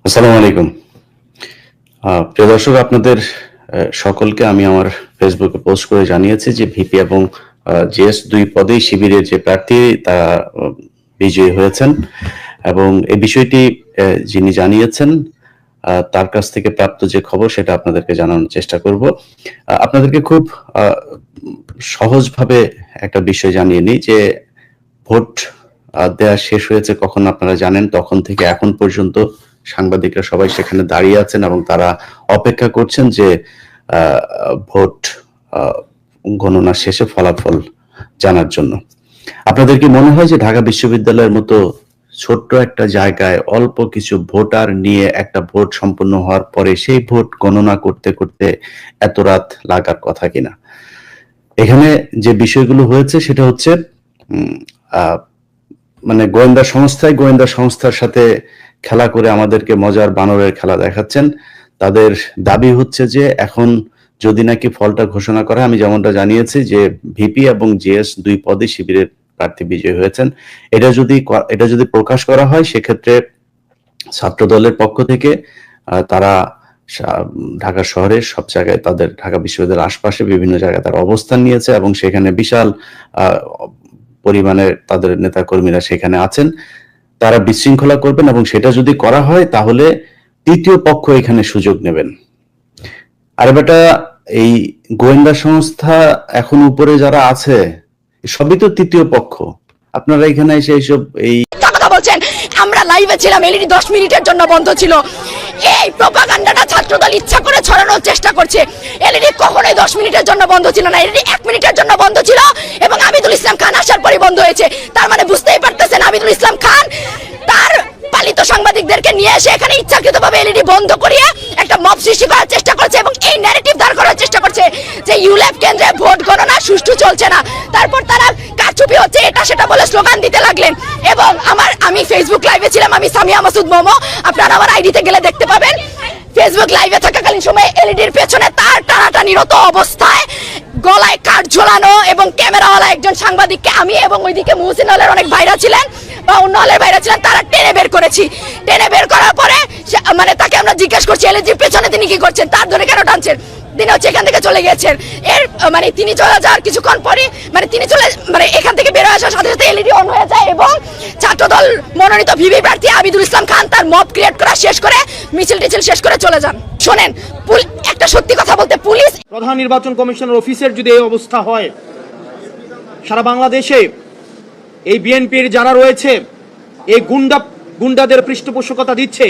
আসসালামু আলাইকুম। প্রিয় দর্শক, আপনাদের সকলকে আমি আমার ফেসবুকে পোস্ট করে জানিয়েছি যে ভিপি এবং জিএস দুই পদেই শিবিরের যে প্রার্থী তারা বিজয়ী হয়েছেন এবং এই বিষয়টি যিনি জানিয়েছেন তার কাছ থেকে প্রাপ্ত যে খবর সেটা আপনাদেরকে জানানোর চেষ্টা করব। আপনাদেরকে খুব সহজভাবে একটা বিষয় জানিয়ে নিই যে ভোট দেওয়া শেষ হয়েছে কখন আপনারা জানেন। তখন থেকে এখন পর্যন্ত সাংবাদিকরা সবাই সেখানে দাঁড়িয়ে আছেন এবং তারা অপেক্ষা করছেন যে ভোট গণনা শেষে ফলাফল জানার জন্য। আপনাদের কি মনে হয় যে ঢাকা বিশ্ববিদ্যালয়ের মতো ছোট্ট একটা জায়গায় অল্প কিছু ভোটার নিয়ে একটা ভোট সম্পন্ন হওয়ার পরে সেই ভোট গণনা করতে করতে এত রাত লাগার কথা কিনা? এখানে যে বিষয়গুলো হয়েছে সেটা হচ্ছে মানে গোয়েন্দা সংস্থার সাথে খেলা করে আমাদেরকে মজার বানরের খেলা দেখাচ্ছেন। তাদের দাবি হচ্ছে যে এখন যদি নাকি ফলটা ঘোষণা করা, আমি যেমনটা জানিয়েছি যে ভিপি এবং জিএস দুই পদে শিবিরের প্রার্থী বিজয়ী হয়েছেন, এটা যদি প্রকাশ করা হয় সেক্ষেত্রে ছাত্র দলের পক্ষ থেকে তারা ঢাকা শহরের সব জায়গায়, তাদের ঢাকা বিশ্ববিদ্যালয়ের আশপাশে বিভিন্ন জায়গায় তারা অবস্থান নিয়েছে এবং সেখানে বিশাল পরিমাণে তাদের নেতা কর্মীরা সেখানে আছেন। তারা বিশৃঙ্খলা করবেন এবং সেটা যদি করা হয় তাহলে তৃতীয় পক্ষ এখানে সুযোগ নেবেন। আরে বেটা, এই গোয়েন্দা সংস্থা এখন উপরে যারা আছে সবই তো তৃতীয় পক্ষ। আপনারা এখানে এসে এইসব কথা বলছেন। আমরা লাইভে ছিলাম, এলইডি 10 মিনিটের জন্য বন্ধ ছিল। এই প্রপাগান্ডাটা ছাত্রদল ইচ্ছা করে ছড়ানোর চেষ্টা করছে। এলইডি কখনোই 10 মিনিটের জন্য বন্ধ ছিল না, এলইডি 1 মিনিটের জন্য বন্ধ ছিল এবং আবিদুল ইসলাম খান আসার পরে বন্ধ হয়েছে। তার মানে বুঝতেই পারতেছেন আবিদুল ইসলাম খান তার পালিত সাংবাদিকদেরকে নিয়ে এসে এখানে ইচ্ছাকৃতভাবে এলইডি বন্ধ করিয়ে একটা মব সৃষ্টি করার চেষ্টা করছে এবং এই ন্যারেটিভ দাঁড় করার চেষ্টা করছে যে ইউল্যাব কেন্দ্রে ভোট গণনা সুষ্ঠু চলছে না। তারপর তারা কারচুপি হচ্ছে এটা সেটা বলে স্লোগান দিতে লাগলেন এবং আমি ফেসবুক লাইভে ছিলাম, আমি সামিয়া মাসুদ মোমো, আপনারা আমার আইডিতে গেলে দেখতে পাবেন। ফেসবুক লাইভে থাকাকালীন সময়ে এলইডির পেছনে তার টানাটানিরত অবস্থায় গলায় কাঠ ঝোলানো এবং ক্যামেরাওয়ালা একজন সাংবাদিককে আমি এবং ওইদিকে মুহসিন হলের অনেক ভাইরা ছিলেন বা অন্য হলের ভাইরা ছিলেন, তারা টেনে বের করেছি। টেনে বের করার পরে মানে তাকে আমরা জিজ্ঞেস করছি এলইডির পেছনে তিনি কি করছেন, তার ধরে কেন টানছেন। তিনি হচ্ছে এখান থেকে চলে গিয়েছেন। এর মানে তিনি চলে যাওয়ার কিছুক্ষণ পরে মানে এখান থেকে বের হয়ে আসার সাথে সাথে এলইডি অন হয়ে যায় এবং ছাত্রদল মনোনীত ভিভি প্রার্থী আবিদুল ইসলাম খান তার মব ক্রিয়েট করা শেষ করে মিছিল টিছিল শেষ করে চলে যান। শোনেন, একটা সত্যি কথা বলতে, পুলিশ প্রধান নির্বাচন কমিশনার অফিসের যদি এই অবস্থা হয়, সারা বাংলাদেশে এই বিএনপির যারা রয়েছে এই গুন্ডাদের পৃষ্ঠপোষকতা দিচ্ছে,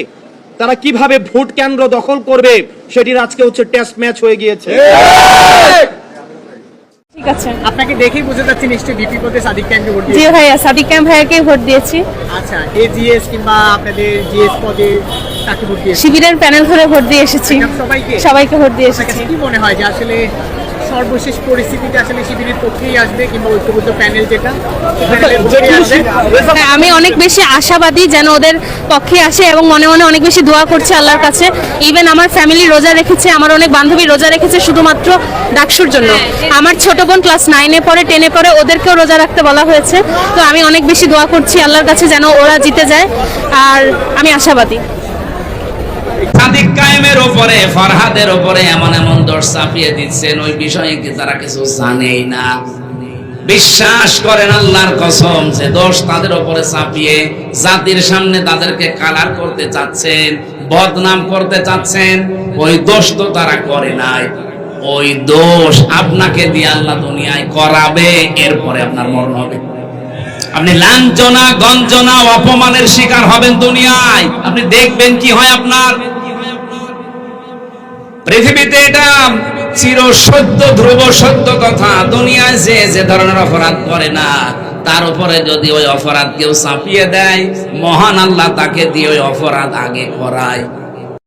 তারা কিভাবে ভোট কেন্দ্র দখল করবে সেটির আজকে হচ্ছে টেস্ট ম্যাচ হয়ে গিয়েছে। ঠিক আছে, আপনাকে দেখেই বুঝে যাচ্ছে নিশ্চয়ই ভিপি পদে সাদিক কায়েমকে ভোট দিয়েছেন। জি ভাইয়া, সাদিক কায়েম ভাইয়াকে ভোট দিয়েছি। আচ্ছা, এজিএস কিংবা আপনাদের জিএস পদে কাকে ভোট দিয়েছেন? শিবিরের প্যানেল ধরে ভোট দিয়ে এসেছি। সবাইকে ভোট দিয়ে এসেছি। কি মনে হয় যে আসলে সর্বশেষ পরিস্থিতিতে আসলে শিবিরের পক্ষেই আসবে কিংবা ঐক্যবদ্ধ প্যানেল যেটা হ্যাঁ, আমি অনেক বেশি আশাবাদী যেন ওদের পক্ষে আসে এবং মনে মনে অনেক বেশি দোয়া করছে আল্লাহর কাছে। ইভেন আমার ফ্যামিলি রোজা রেখেছে, আমার অনেক বান্ধবী রোজা রেখেছে শুধুমাত্র ডাকসুর জন্য। আমার ছোট বোন ক্লাস 9-এ পড়ে, 10-এ পড়ে, ওদেরকেও রোজা রাখতে বলা হয়েছে। তো আমি অনেক বেশি দোয়া করছি আল্লাহর কাছে যেন ওরা জিতে যায়, আর আমি আশাবাদী। সাদিক কায়েমের উপরে, ফরহাদের উপরে এমন এমন দোষ চাপিয়ে দিচ্ছেন, ওই বিষয়ে কি তারা কিছু জানেই না। বিশ্বাস করেন আল্লাহর কসম, যে দোষ তাদের উপরে চাপিয়ে জাতির সামনে তাদেরকে কালার করতে চাচ্ছেন, বদনাম করতে চাচ্ছেন, ওই দোষ তো তারা করে নাই। ওই দোষ আপনাকে দিয়ে আল্লাহ দুনিয়ায় করাবে, এরপরে আপনার মরণ হবে। আপনি লাঞ্ছনা, গঞ্জনা, অপমানের শিকার হবেন দুনিয়ায়। আপনি দেখবেন কি হয় আপনার। পৃথিবীতে এটা চির সত্য, ধ্রুব সত্য কথা। দুনিয়ায় যে ধরনের অপরাধ করে না, তার উপরে যদি ওই অপরাধ কেউ চাপিয়ে দেয়, মহান আল্লাহ তাকে দিয়ে ওই অপরাধ আগে করায়।